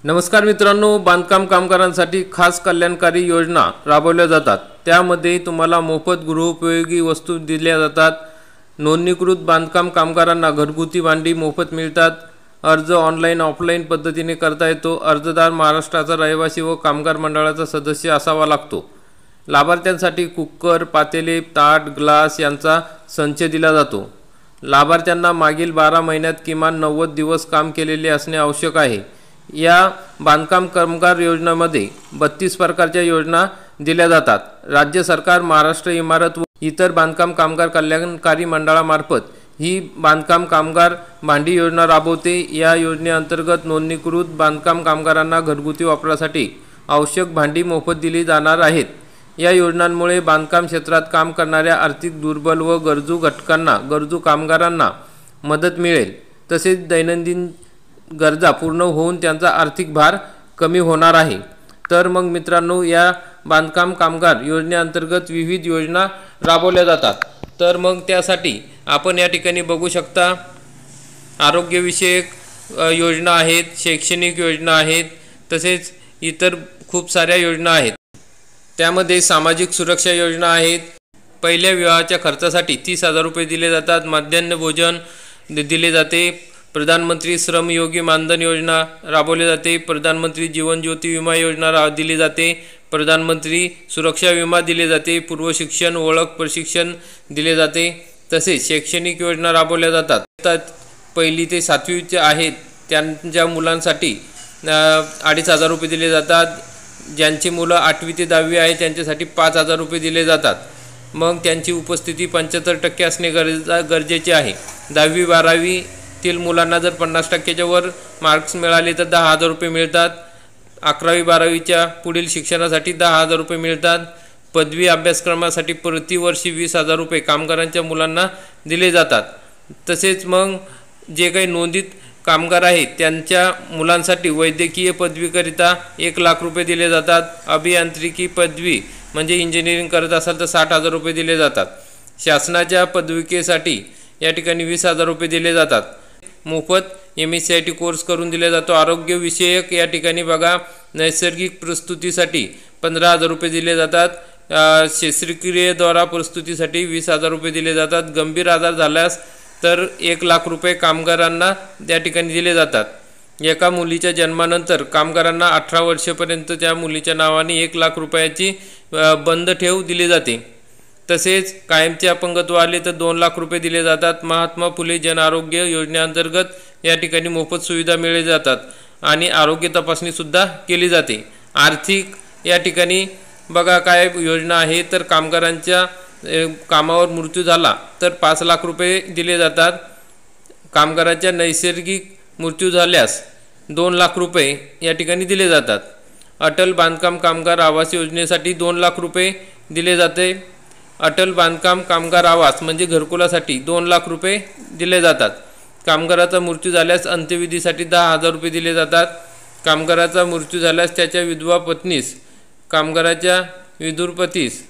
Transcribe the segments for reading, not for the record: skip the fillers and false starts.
नमस्कार मित्रांनो, बांधकाम कामगारांसाठी खास कल्याणकारी योजना राबवल्या जातात। त्यामध्ये तुम्हाला मोफत गृहोपयोगी वस्तू दिल्या जातात। नोंदणीकृत बांधकाम कामगारांना घरगुती भांडी मोफत मिळतात। अर्ज ऑनलाईन ऑफलाईन पद्धतीने करता येतो। अर्जदार महाराष्ट्राचा रहिवासी व कामगार मंडळाचा सदस्य असावा लागतो। लाभार्थ्यांसाठी कुकर, पातेले, ताट, ग्लास यांचा संच दिला जातो। लाभार्थ्यांना मागील 12 महिन्यात किमान 90 दिवस काम केलेले असणे आवश्यक आहे। या बांधकाम कामगार योजनेमध्ये 32 प्रकारच्या योजना दिल्या जातात। राज्य सरकार, महाराष्ट्र इमारत व इतर बांधकाम कामगार कल्याणकारी मंडळामार्फत ही बांधकाम कामगार भांडी योजना राबवते। या योजनेअंतर्गत नोंदणीकृत बांधकाम कामगारांना घरगुती वापरासाठी आवश्यक भांडी मोफत दिली जाणार आहेत। या योजनांमुळे बांधकाम क्षेत्रात काम करणाऱ्या आर्थिक दुर्बल व गरजू कामगारांना मदत मिळेल। तसेच दैनंदिन गरजा पूर्ण होऊन त्यांचा आर्थिक भार कमी होणार आहे। तर मग मित्रांनो, या बांधकाम कामगार योजनेअंतर्गत विविध योजना राबवल्या जातात। तर मग त्यासाठी आपण या ठिकाणी बघू शकता, आरोग्यविषयक योजना आहेत, शैक्षणिक योजना आहेत, तसेच इतर खूप साऱ्या योजना आहेत। त्यामध्ये सामाजिक सुरक्षा योजना आहेत। पहिल्या विवाहाच्या खर्चासाठी 30,000 रुपये दिले जातात। मध्यान्ह भोजन दिले जाते। प्रधानमंत्री श्रमयोगी मानधन योजना राबवली जाते। प्रधानमंत्री जीवन ज्योती विमा योजना दिली जाते। प्रधानमंत्री सुरक्षा विमा दिले जाते। पूर्व शिक्षण ओळख प्रशिक्षण दिले जाते। तसेच शैक्षणिक योजना राबवल्या जातात। पहिली ते 7वी आहेत त्यांच्या मुलांसाठी 2,500 रुपये दिले जातात। ज्यांची मुलं 8वी ते 10वी आहे त्यांच्यासाठी 5,000 रुपये दिले जातात। मग त्यांची उपस्थिती 75% असणे गरजेचे आहे। 10वी 12वी तील मुलांना जर 50%च्या वर मार्क्स मिळाले तर 10,000 रुपये मिळतात। 11वी 12वीच्या पुढील शिक्षणासाठी 10,000 रुपये मिळतात। पदवी अभ्यासक्रमासाठी प्रतिवर्षी 20,000 रुपये कामगारांच्या मुलांना दिले जातात। तसेच मग जे काही नोंदित कामगार आहेत त्यांच्या मुलांसाठी वैद्यकीय पदवीकरिता 1,00,000 रुपये दिले जातात। अभियांत्रिकी पदवी म्हणजे इंजिनिअरिंग करत असाल तर 60,000 रुपये दिले जातात। शासनाच्या पदविकेसाठी या ठिकाणी 20,000 रुपये दिले जातात। मोफत MSCIT कोर्स करून दिला जातो। आरोग्यविषयक या ठिकाणी बघा, नैसर्गिक प्रस्तुतीसाठी 15,000 रुपये दिले जातात। शस्त्रक्रियेद्वारा प्रस्तुतीसाठी 20,000 रुपये दिले जातात। गंभीर आजार झाल्यास तर 1,00,000 रुपये कामगारांना त्या ठिकाणी दिले जातात। एका मुलीच्या जन्मानंतर कामगारांना 18 वर्षापर्यंत त्या मुलीच्या नावाने 1,00,000 रुपयाची बंद ठेव दिली जाते। तसेच कायमचे अपंगत्व आले तर 2,00,000 रुपये दिले जातात। महात्मा फुले जन आरोग्य योजनेअंतर्गत या ठिकाणी मोफत सुविधा मिळाल्या जातात आणि आरोग्य तपासणी सुद्धा केली जाते। आर्थिक या ठिकाणी बघा काय योजना आहे, तर कामगारांच्या कामावर मृत्यू झाला तर 5,00,000 रुपये दिले जातात। कामगारांच्या नैसर्गिक मृत्यू झाल्यास 2,00,000 रुपये या ठिकाणी दिले जातात। अटल बांधकाम कामगार आवास योजनेसाठी 2,00,000 रुपये दिले जाते। अटल बांधकाम कामगार आवास म्हणजे घरकुलासाठी 2,00,000 रुपये दिले जातात। कामगाराचा मृत्यू झाल्यास अंत्यविधीसाठी 10,000 रुपये दिले जातात। कामगाराचा मृत्यू झाल्यास त्याच्या विधवा पत्नीस, कामगाराच्या विधुर पतीस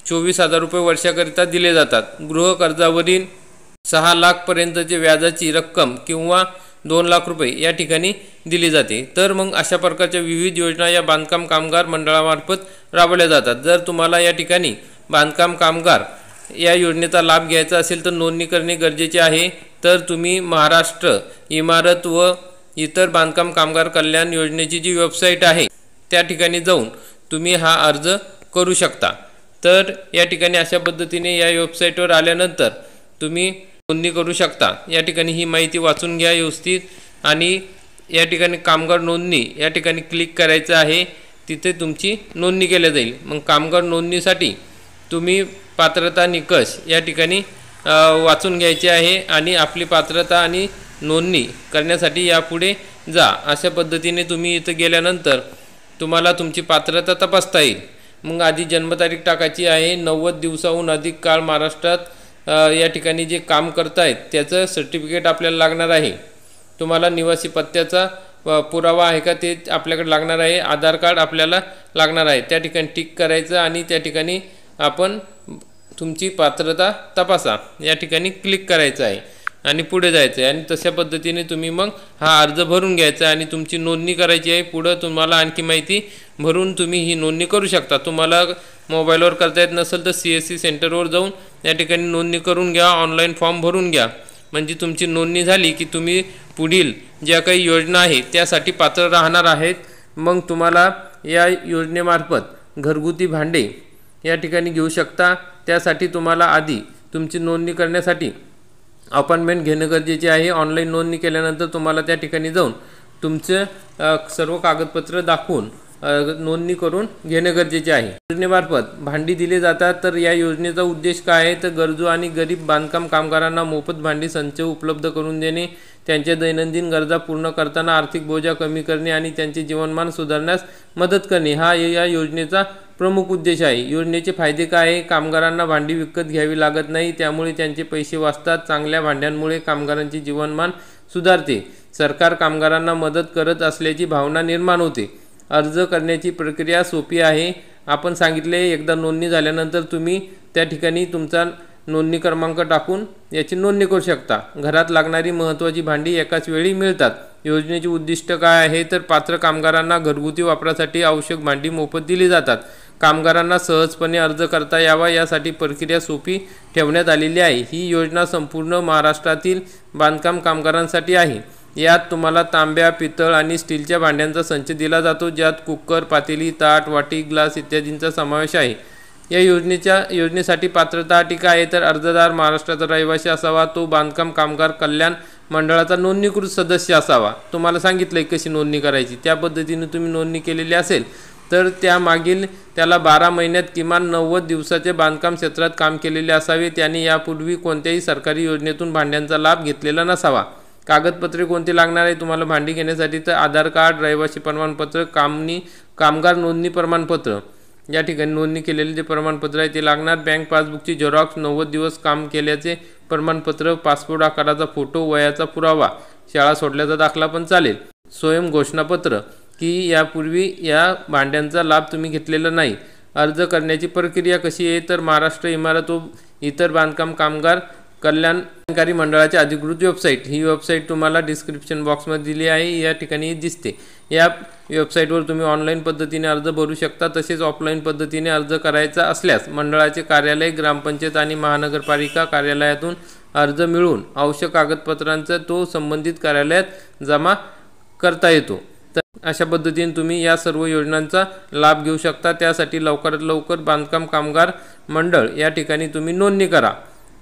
24,000 रुपये वर्षाकरिता दिले जातात। गृहकर्जावरील 6,00,000 पर्यंतचे व्याजाची रक्कम किंवा 2,00,000 रुपये या ठिकाणी दिली जाते। तर मग अशा प्रकारच्या विविध योजना या बांधकाम कामगार मंडळामार्फत राबवल्या जातात। जर तुम्हाला या ठिकाणी बांधकाम कामगार या योजनेचा लाभ घ्यायचा असेल तर नोंदणी करणे गरजेचे आहे। तर तुम्ही महाराष्ट्र इमारत व इतर बांधकाम कामगार कल्याण योजनेची जी वेबसाईट आहे त्या ठिकाणी जाऊन तुम्ही हा अर्ज करू शकता। तर या ठिकाणी अशा पद्धतीने या वेबसाईटवर आल्यानंतर तुम्ही नोंदणी करू शकता। या ठिकाणी ही माहिती वाचून घ्या व्यवस्थित आणि या ठिकाणी कामगार नोंदणी या ठिकाणी क्लिक करायचं आहे। तिथे तुमची नोंदणी केली जाईल। मग कामगार नोंदणीसाठी तुम्ही पात्रता निकष या ठिकाणी वाचून घ्यायचे आहे आणि आपली पात्रता आणि नोंदणी करण्यासाठी यापुढे जा। अशा पद्धतीने तुम्ही इथं गेल्यानंतर तुम्हाला तुमची पात्रता तपासता येईल। मग आधी जन्मतारीख टाकायची आहे। 90 दिवसाहून अधिक काळ महाराष्ट्रात या ठिकाणी जे काम करतायत त्याचं सर्टिफिकेट आपल्याला लागणार आहे। तुम्हाला निवासी पत्त्याचा पुरावा आहे का ते आपल्याकडे लागणार आहे। आधार कार्ड आपल्याला लागणार आहे। त्या ठिकाणी टिक करायचं आणि त्या ठिकाणी आपण तुमची पात्रता तपासा या ठिकाणी क्लिक करायचं आहे। आणि पुढे जायचं आहे आणि तशा पद्धतीने तुम्ही मग हा अर्ज भरून घ्यायचा आणि तुमची नोंदणी करायची आहे। पुढे तुम्हाला आणखी माहिती भरून तुम्ही ही नोंदणी करू शकता। तुम्हाला मोबाईलवर करता येत नसेल तर CSC सेंटरवर जाऊन या ठिकाणी नोंदणी करून घ्या, ऑनलाईन फॉर्म भरून घ्या। म्हणजे तुमची नोंदणी झाली की तुम्ही पुढील ज्या काही योजना आहेत त्यासाठी पात्र राहणार आहेत। मग तुम्हाला या योजनेमार्फत घरगुती भांडे या ठिकाणी घेऊ शकता। त्यासाठी तुम्हाला आधी तुमची नोंदणी करण्यासाठी अपॉइंटमेंट घेणं गरजेचे आहे। ऑनलाईन नोंदणी केल्यानंतर तुम्हाला त्या ठिकाणी जाऊन तुमचे सर्व कागदपत्र दाखवून नोंदणी करून घेणे गरजेचे आहे। योजनेमार्फत भांडी दिले जातात। तर या योजनेचा उद्देश काय आहे तर गरजू आणि गरीब बांधकाम कामगारांना मोफत भांडी संच उपलब्ध करून देणे, त्यांच्या दैनंदिन गरजा पूर्ण करताना आर्थिक बोजा कमी करणे आणि त्यांचे जीवनमान सुधारण्यास मदत करणे हा या योजनेचा प्रमुख उद्देश आहे। योजनेचे फायदे काय आहे? कामगारांना भांडी विकत घ्यावी लागत नाही, त्यामुळे त्यांचे पैसे वाचतात। चांगल्या भांड्यांमुळे कामगारांचे जीवनमान सुधारते। सरकार कामगारांना मदत करत असल्याची भावना निर्माण होते। अर्ज करण्याची प्रक्रिया सोपी आहे। आपण सांगितले एकदा नोंदणी झाल्यानंतर तुम्ही त्या ठिकाणी तुमचा नोंदणी क्रमांक टाकून याची नोंदणी करू शकता। घरात लागणारी महत्त्वाची भांडी एकाच वेळी मिळतात। योजनेचे उद्दिष्ट काय आहे तर पात्र कामगारांना घरगुती वापरासाठी आवश्यक भांडी मोफत दिली जातात। कामगारांना सहजपणे अर्ज करता यावा यासाठी प्रक्रिया सोपी ठेवण्यात आलेली आहे। ही योजना संपूर्ण महाराष्ट्रातील बांधकाम कामगारांसाठी आहे। यात तुम्हाला तांब्या, पितळ आणि स्टीलच्या भांड्यांचा संच दिला जातो, ज्यात कुकर, पातेली, ताट, वाटी, ग्लास इत्यादींचा समावेश आहे। या योजनेसाठी पात्रता अटी काय आहे तर अर्जदार महाराष्ट्राचा रहिवासी असावा, तो बांधकाम कामगार कल्याण मंडळाचा नोंदणीकृत सदस्य असावा। तुम्हाला सांगितलंय कशी नोंदणी करायची, त्या पद्धतीने तुम्ही नोंदणी केलेली असेल तर त्याला 12 महिन्यात किमान 90 दिवसाचे बांधकाम क्षेत्रात काम केलेले असावे। त्याने यापूर्वी कोणत्याही सरकारी योजनेतून भांड्यांचा लाभ घेतलेला नसावा। कागदपत्रे कोणती लागणार आहे तुम्हाला भांडी घेण्यासाठी तर आधार कार्ड, रहिवासी प्रमाणपत्र, कामगार नोंदणी प्रमाणपत्र, या ठिकाणी नोंदणी केलेले जे प्रमाणपत्र आहे ते लागणार। बँक पासबुकची झेरॉक्स, 90 दिवस काम केल्याचे प्रमाणपत्र, पासपोर्ट आकाराचा फोटो, वयाचा पुरावा, शाळा सोडल्याचा दाखला पण चालेल। स्वयं घोषणापत्र की यापूर्वी या भांड्यांचा लाभ तुम्ही घेतलेला नाही। अर्ज करण्याची प्रक्रिया कशी आहे तर महाराष्ट्र इमारत व इतर बांधकाम कामगार कल्याणकारी मंडळाची अधिकृत वेबसाईट, ही वेबसाईट तुम्हाला डिस्क्रिप्शन बॉक्समध्ये दिली आहे, या ठिकाणी दिसते। या वेबसाईटवर तुम्ही ऑनलाईन पद्धतीने अर्ज भरू शकता। तसेच ऑफलाईन पद्धतीने अर्ज करायचा असल्यास मंडळाचे कार्यालय, ग्रामपंचायत आणि महानगरपालिका कार्यालयातून अर्ज मिळवून आवश्यक कागदपत्रांचा तो संबंधित कार्यालयात जमा करता येतो। तर अशा पद्धतीने तुम्ही या सर्व योजनांचा लाभ घेऊ शकता। त्यासाठी लवकरात लवकर बांधकाम कामगार मंडळ या ठिकाणी तुम्ही नोंदणी करा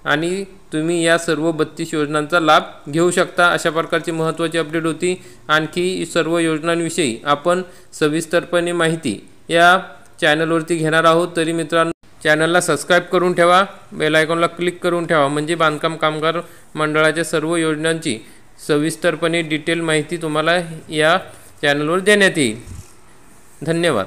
आणि तुम्ही या सर्व 32 योजनांचा लाभ घेऊ शकता। अशा प्रकारची महत्त्वाची अपडेट होती। आणखी सर्व योजनांविषयी आपण सविस्तरपणे माहिती या चॅनलवरती घेणार आहोत। तरी मित्रांनो चॅनलला सबस्क्राईब करून ठेवा, बेल आयकॉनला क्लिक करून ठेवा, म्हणजे बांधकाम कामगार मंडळाच्या सर्व योजनांची सविस्तरपणे डिटेल माहिती तुम्हाला या चॅनलवर देण्यात येईल। धन्यवाद।